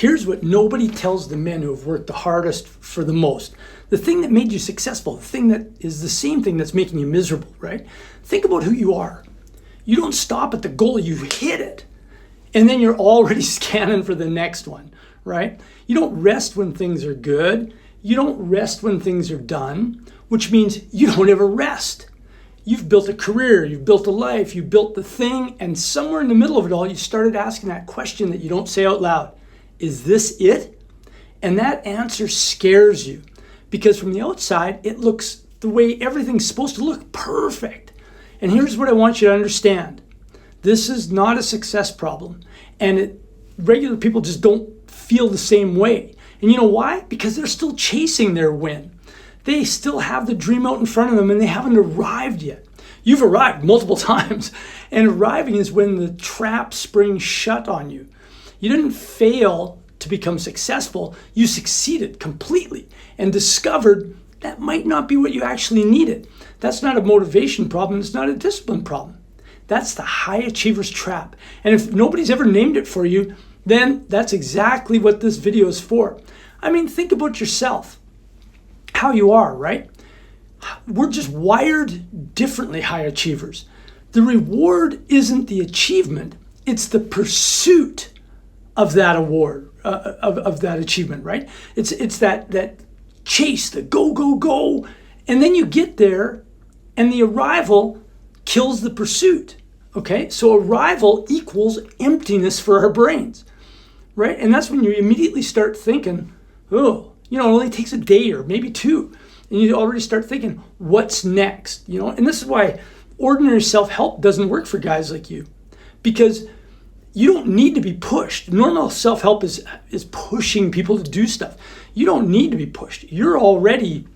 Here's what nobody tells the men who have worked the hardest for the most. The thing that made you successful, the thing that is the same thing that's making you miserable, right? Think about who you are. You don't stop at the goal, you hit it. And then you're already scanning for the next one, right? You don't rest when things are good. You don't rest when things are done, which means you don't ever rest. You've built a career, you've built a life, you built the thing, and somewhere in the middle of it all, you started asking that question that you don't say out loud. Is this it? And that answer scares you because from the outside, it looks the way everything's supposed to look, perfect. And here's what I want you to understand. This is not a success problem, and regular people just don't feel the same way. And you know why? Because they're still chasing their win. They still have the dream out in front of them, and they haven't arrived yet. You've arrived multiple times, and arriving is when the trap springs shut on you. You didn't fail to become successful. You succeeded completely and discovered that might not be what you actually needed. That's not a motivation problem. It's not a discipline problem. That's the high achiever's trap. And if nobody's ever named it for you, then that's exactly what this video is for. I mean, think about yourself, how you are, right? We're just wired differently, high achievers. The reward isn't the achievement, it's the pursuit of that award, of that achievement, right? It's that chase, the go, go, go. And then you get there and the arrival kills the pursuit. Okay, so arrival equals emptiness for our brains, right? And that's when you immediately start thinking, oh, it only takes a day or maybe two. And you already start thinking, what's next? And this is why ordinary self-help doesn't work for guys like you, because you don't need to be pushed. Normal self-help is pushing people to do stuff. You don't need to be pushed. You're already,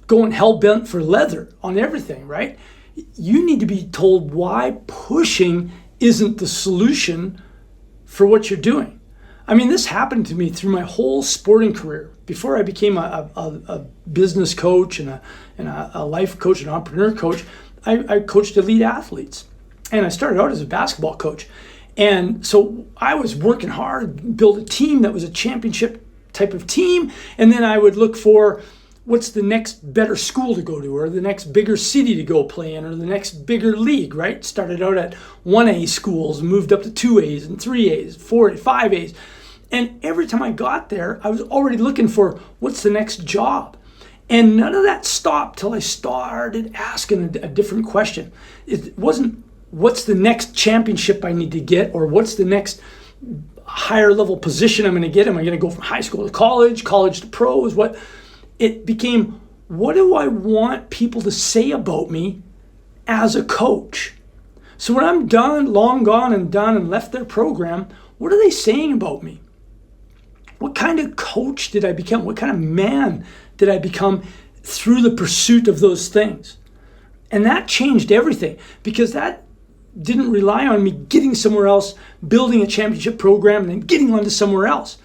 going hell-bent for leather on everything, right? You need to be told why pushing isn't the solution for what you're doing. I mean, this happened to me through my whole sporting career. Before I became a business coach and a life coach, an entrepreneur coach, I coached elite athletes. And I started out as a basketball coach. And so I was working hard, build a team that was a championship type of team. And then I would look for what's the next better school to go to, or the next bigger city to go play in, or the next bigger league, right? Started out at 1A schools, moved up to 2As and 3As, 4A, 5As. And every time I got there, I was already looking for what's the next job. And none of that stopped till I started asking a different question. It wasn't what's the next championship I need to get, or what's the next higher level position I'm going to get. Am I going to go from high school to college to pros? It became, what do I want people to say about me as a coach? So when I'm done, long gone and done and left their program, what are they saying about me? What kind of coach did I become? What kind of man did I become through the pursuit of those things? And that changed everything, because that didn't rely on me getting somewhere else, building a championship program, and then getting on to somewhere else.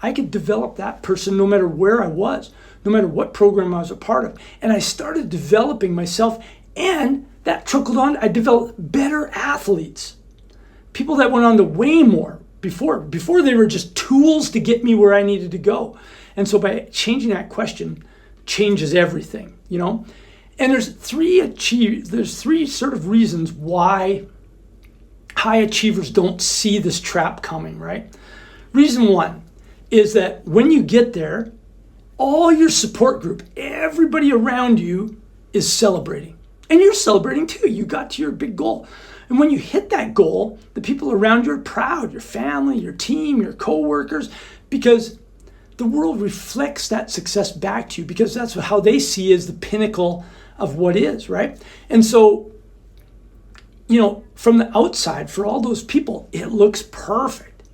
I could develop that person no matter where I was, no matter what program I was a part of. And I started developing myself, and that trickled on. I developed better athletes, people that went on to way more. Before they were just tools to get me where I needed to go. And so by changing that question changes everything, And there's three sort of reasons why high achievers don't see this trap coming, right? Reason one is that when you get there, all your support group, everybody around you is celebrating. And you're celebrating too. You got to your big goal. And when you hit that goal, the people around you are proud, your family, your team, your coworkers, because the world reflects that success back to you, because that's how they see as the pinnacle of what is, right? And so, from the outside, for all those people, it looks perfect.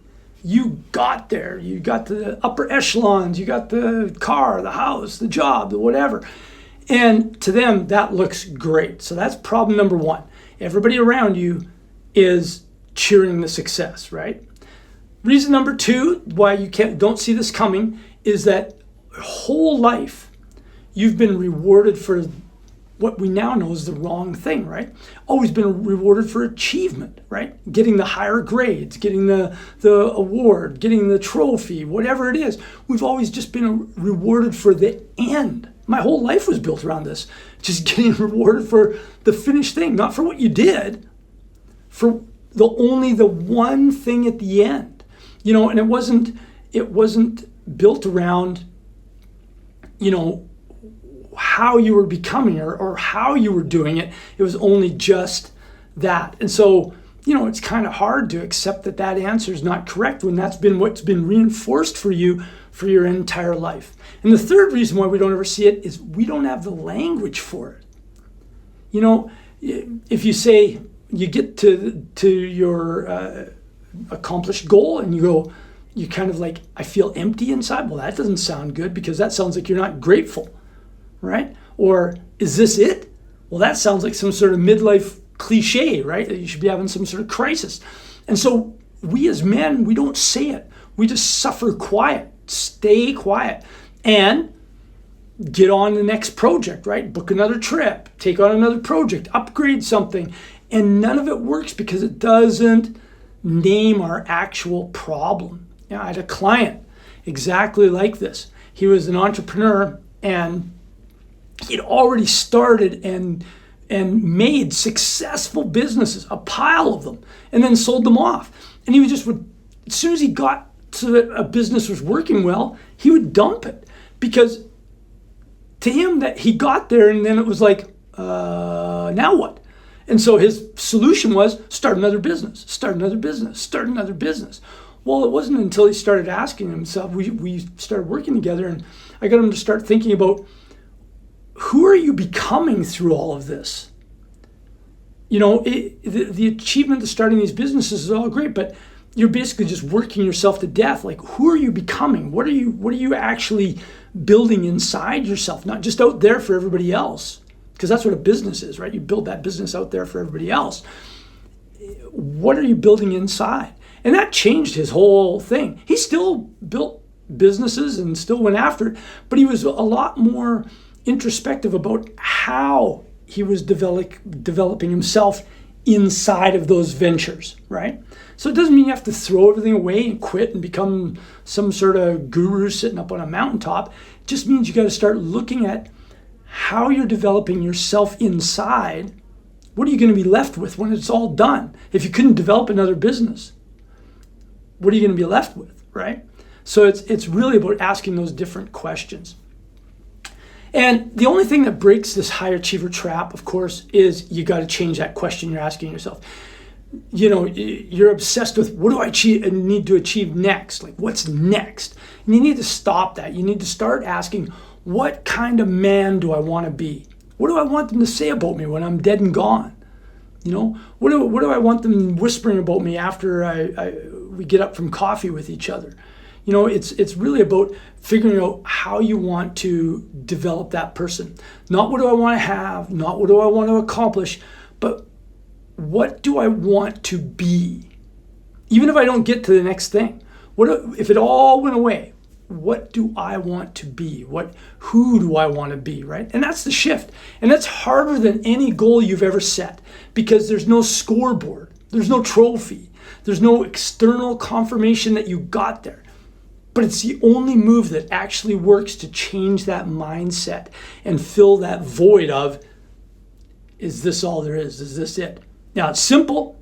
You got there. You got the upper echelons. You got the car, the house, the job, the whatever. And to them, that looks great. So that's problem number one. Everybody around you is cheering the success, right? Reason number two why you don't see this coming is that whole life you've been rewarded for what we now know is the wrong thing, right? Always been rewarded for achievement, right? Getting the higher grades, getting the award, getting the trophy, whatever it is. We've always just been rewarded for the end. My whole life was built around this, just getting rewarded for the finished thing, not for what you did, for only the one thing at the end. And it wasn't built around, how you were becoming or how you were doing it. It was only just that. And so, it's kind of hard to accept that answer is not correct when that's been what's been reinforced for you for your entire life. And the third reason why we don't ever see it is we don't have the language for it. If you say you get to your accomplished goal and you kind of like, I feel empty inside. Well, that doesn't sound good because that sounds like you're not grateful. Right? Or is this it? Well, that sounds like some sort of midlife cliche, right? That you should be having some sort of crisis. And so we as men, we don't say it. We just suffer quiet, stay quiet, and get on the next project, right? Book another trip, take on another project, upgrade something. And none of it works because it doesn't name our actual problem. I had a client exactly like this. He was an entrepreneur and he'd already started and made successful businesses, a pile of them, and then sold them off. And he would as soon as he got to that a business was working well, he would dump it because to him that he got there and then it was like, now what? And so his solution was start another business. Well, it wasn't until he started asking himself, we started working together and I got him to start thinking about, who are you becoming through all of this? The achievement of starting these businesses is all great, but you're basically just working yourself to death. Like, who are you becoming? What are you actually building inside yourself? Not just out there for everybody else, because that's what a business is, right? You build that business out there for everybody else. What are you building inside? And that changed his whole thing. He still built businesses and still went after it, but he was a lot more introspective about how he was developing himself inside of those ventures, right? So it doesn't mean you have to throw everything away and quit and become some sort of guru sitting up on a mountaintop. It just means you got to start looking at how you're developing yourself inside. What are you going to be left with when it's all done? If you couldn't develop another business, what are you going to be left with, right? So it's really about asking those different questions. And the only thing that breaks this high achiever trap, of course, is you got to change that question you're asking yourself. You're obsessed with what do I need to achieve next? Like, what's next? And you need to stop that. You need to start asking, what kind of man do I want to be? What do I want them to say about me when I'm dead and gone? What do I want them whispering about me after we get up from coffee with each other? It's really about figuring out how you want to develop that person. Not what do I want to have, not what do I want to accomplish, but what do I want to be? Even if I don't get to the next thing, if it all went away? What do I want to be? Who do I want to be, right? And that's the shift. And that's harder than any goal you've ever set because there's no scoreboard, there's no trophy, there's no external confirmation that you got there. But it's the only move that actually works to change that mindset and fill that void of, is this all there is? Is this it? Now, it's simple,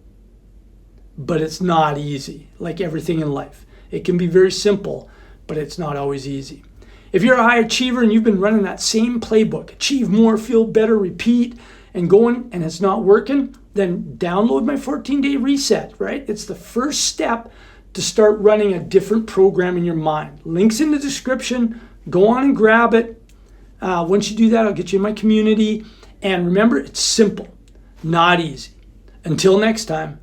but it's not easy, like everything in life. It can be very simple, but it's not always easy. If you're a high achiever and you've been running that same playbook, achieve more, feel better, repeat, and going, and it's not working, then download my 14-day reset, right? It's the first step to start running a different program in your mind. Links in the description. Go on and grab it. Once you do that, I'll get you in my community. And remember, it's simple, not easy. Until next time.